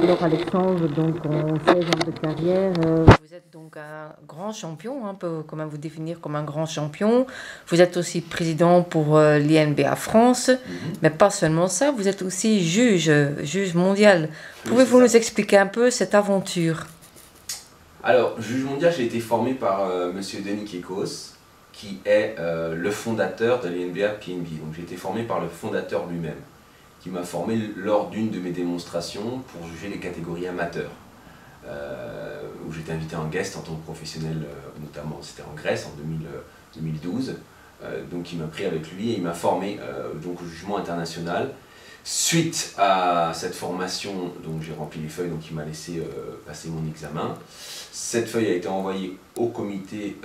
Alors Alexandre, donc en 16 ans de carrière, vous êtes donc un grand champion, hein, on peut quand même vous définir comme un grand champion. Vous êtes aussi président pour l'INBA France, mais pas seulement ça, vous êtes aussi juge mondial. Oui, Pouvez-vous c'est nous ça. expliquer un peu cette aventure? Alors, juge mondial, j'ai été formé par Monsieur Denis Kekos, qui est le fondateur de l'NBA PNB. Donc j'ai été formé par le fondateur lui-même, qui m'a formé lors d'une de mes démonstrations pour juger les catégories amateurs, où j'étais invité en guest en tant que professionnel, notamment c'était en Grèce en 2012. Donc il m'a pris avec lui et il m'a formé donc au jugement international. Suite à cette formation, donc j'ai rempli les feuilles, donc il m'a laissé passer mon examen. Cette feuille a été envoyée au comité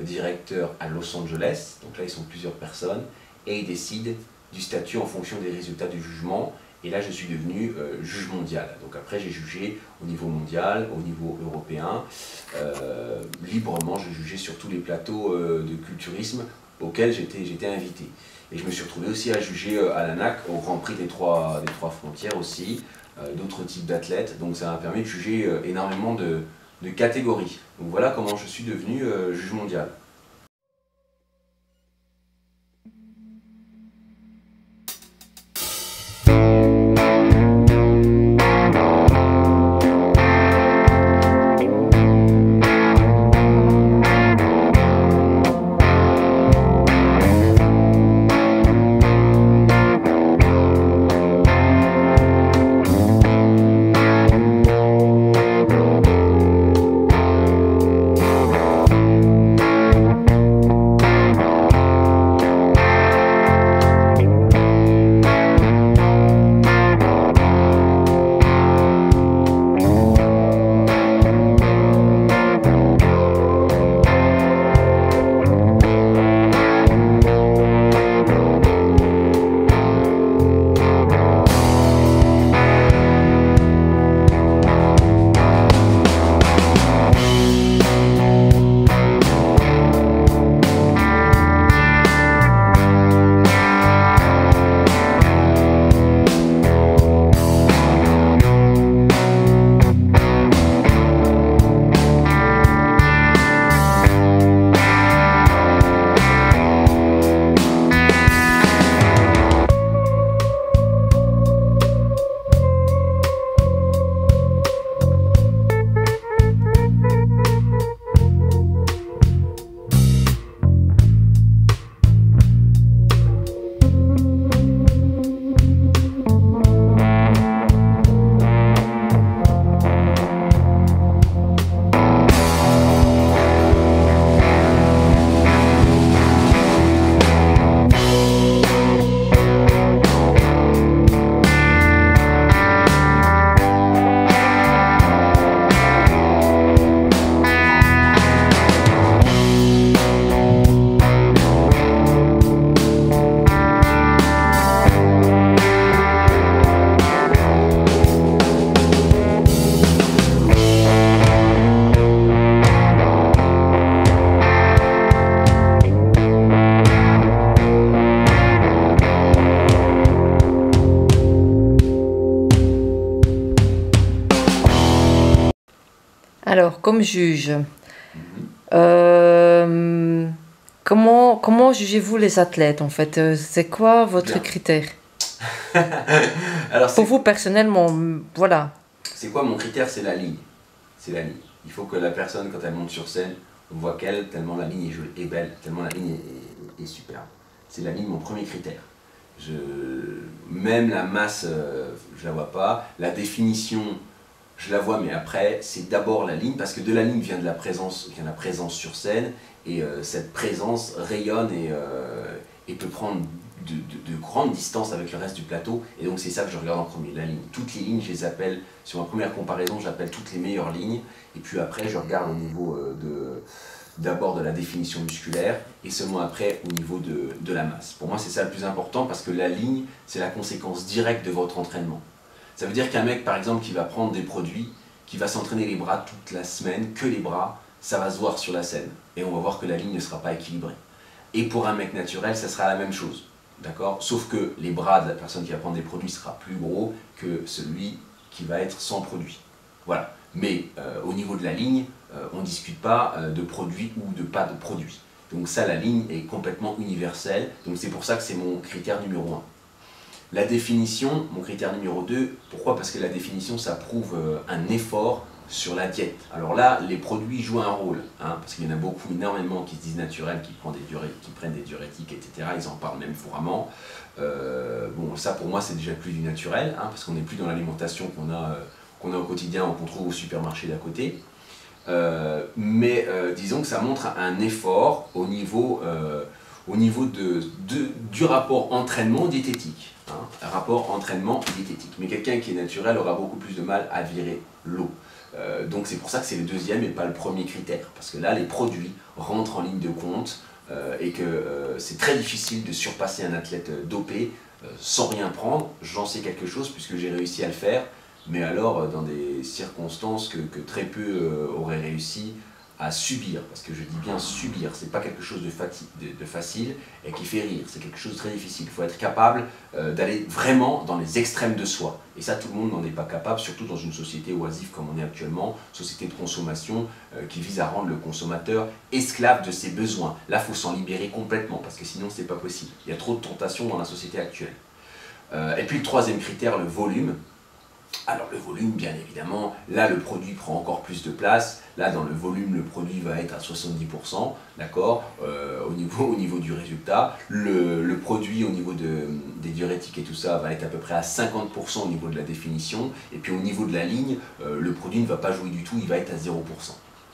directeur à Los Angeles, donc là ils sont plusieurs personnes, et ils décident du statut en fonction des résultats du jugement. Et là je suis devenu juge mondial. Donc après j'ai jugé au niveau mondial, au niveau européen, librement, je jugeais sur tous les plateaux de culturisme auxquels j'étais invité. Et je me suis retrouvé aussi à juger à l'ANAC, au Grand Prix des trois frontières aussi, d'autres types d'athlètes. Donc ça m'a permis de juger énormément de catégories. Donc voilà comment je suis devenu juge mondial. Alors, comme juge, euh, comment jugez-vous les athlètes en fait? C'est quoi votre Bien. critère? Alors Pour vous personnellement, voilà. c'est quoi mon critère? C'est la ligne. C'est la ligne. Il faut que la personne, quand elle monte sur scène, voit qu'elle, tellement la ligne est jolie, est belle, tellement la ligne est superbe. C'est la ligne mon premier critère. Je, même la masse, je la vois pas. La définition, je la vois, mais après, c'est d'abord la ligne, parce que de la ligne vient la présence sur scène, et cette présence rayonne et peut prendre de grandes distances avec le reste du plateau, et donc c'est ça que je regarde en premier, la ligne. Toutes les lignes, je les appelle, sur ma première comparaison, j'appelle toutes les meilleures lignes, et puis après, je regarde au niveau d'abord de la définition musculaire, et seulement après au niveau de la masse. Pour moi, c'est ça le plus important, parce que la ligne, c'est la conséquence directe de votre entraînement. Ça veut dire qu'un mec, par exemple, qui va prendre des produits, qui va s'entraîner les bras toute la semaine, que les bras, ça va se voir sur la scène. Et on va voir que la ligne ne sera pas équilibrée. Et pour un mec naturel, ça sera la même chose. D'accord? Sauf que les bras de la personne qui va prendre des produits sera plus gros que celui qui va être sans produit. Voilà. Mais au niveau de la ligne, on ne discute pas de produit ou de pas de produit. Donc ça, la ligne est complètement universelle. Donc c'est pour ça que c'est mon critère numéro 1. La définition, mon critère numéro 2, pourquoi? Parce que la définition, ça prouve un effort sur la diète. Alors là, les produits jouent un rôle, hein, parce qu'il y en a beaucoup, énormément qui se disent naturels, qui prennent des diurétiques, etc. Ils en parlent même couramment. Bon, ça pour moi, c'est déjà plus du naturel, hein, parce qu'on n'est plus dans l'alimentation qu'on a au quotidien ou qu'on trouve au supermarché d'à côté. Mais disons que ça montre un effort au niveau du rapport entraînement-diététique. Hein, un rapport entraînement-diététique. Mais quelqu'un qui est naturel aura beaucoup plus de mal à virer l'eau. Donc c'est pour ça que c'est le deuxième et pas le premier critère. Parce que là, les produits rentrent en ligne de compte et que c'est très difficile de surpasser un athlète dopé sans rien prendre. J'en sais quelque chose puisque j'ai réussi à le faire. Mais alors dans des circonstances que très peu auraient réussi à subir, parce que je dis bien subir, c'est pas quelque chose de facile et qui fait rire, c'est quelque chose de très difficile. Il faut être capable d'aller vraiment dans les extrêmes de soi. Et ça, tout le monde n'en est pas capable, surtout dans une société oisive comme on est actuellement, société de consommation qui vise à rendre le consommateur esclave de ses besoins. Là, il faut s'en libérer complètement, parce que sinon, c'est pas possible. Il y a trop de tentations dans la société actuelle. Et puis le troisième critère, le volume. Alors le volume, bien évidemment, là le produit prend encore plus de place. Là dans le volume, le produit va être à 70%, d'accord, au niveau du résultat. Le produit au niveau des diurétiques et tout ça va être à peu près à 50% au niveau de la définition. Et puis au niveau de la ligne, le produit ne va pas jouer du tout, il va être à 0%.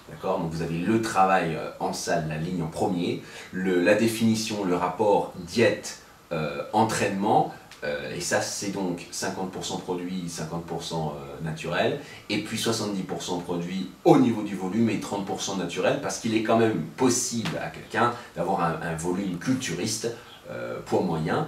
D'accord, donc vous avez le travail en salle, la ligne en premier, la définition, le rapport diète, entraînement. Et ça, c'est donc 50% produit, 50% naturel, et puis 70% produit au niveau du volume et 30% naturel, parce qu'il est quand même possible à quelqu'un d'avoir un volume culturiste, poids moyen,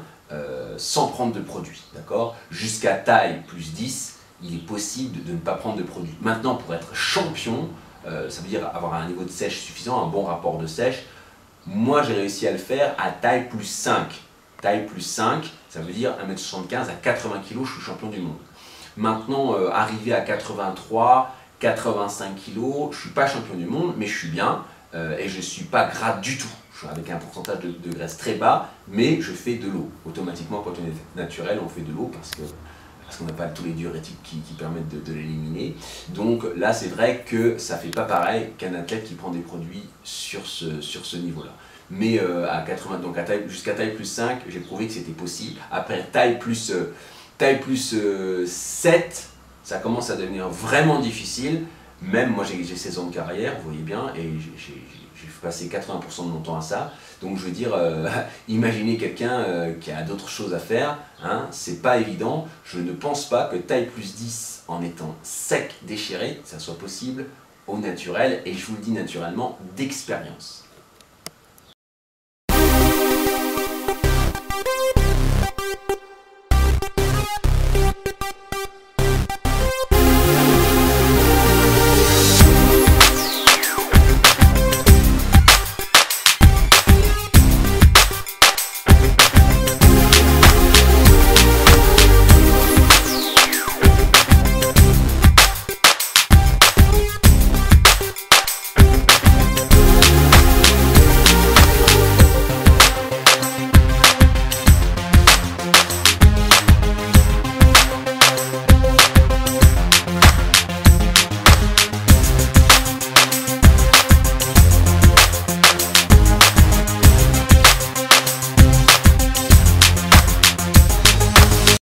sans prendre de produit, d'accord? Jusqu'à taille plus 10, il est possible de ne pas prendre de produit. Maintenant, pour être champion, ça veut dire avoir un niveau de sèche suffisant, un bon rapport de sèche. Moi, j'ai réussi à le faire à taille plus 5. Taille plus 5, ça veut dire 1m75 à 80 kg, je suis champion du monde. Maintenant, arrivé à 83, 85 kg, je ne suis pas champion du monde, mais je suis bien et je ne suis pas gras du tout. Je suis avec un pourcentage de graisse très bas, mais je fais de l'eau. Automatiquement, quand on est naturel, on fait de l'eau parce qu'on n'a pas tous les diurétiques qui permettent de l'éliminer. Donc là, c'est vrai que ça ne fait pas pareil qu'un athlète qui prend des produits sur ce niveau-là. Mais à 80, donc jusqu'à taille plus 5, j'ai prouvé que c'était possible. Après taille plus 7, ça commence à devenir vraiment difficile. Même moi j'ai 16 ans de carrière, vous voyez bien, et j'ai passé 80% de mon temps à ça. Donc je veux dire, imaginez quelqu'un qui a d'autres choses à faire, hein, c'est pas évident. Je ne pense pas que taille plus 10 en étant sec, déchiré, ça soit possible au naturel, et je vous le dis naturellement, d'expérience.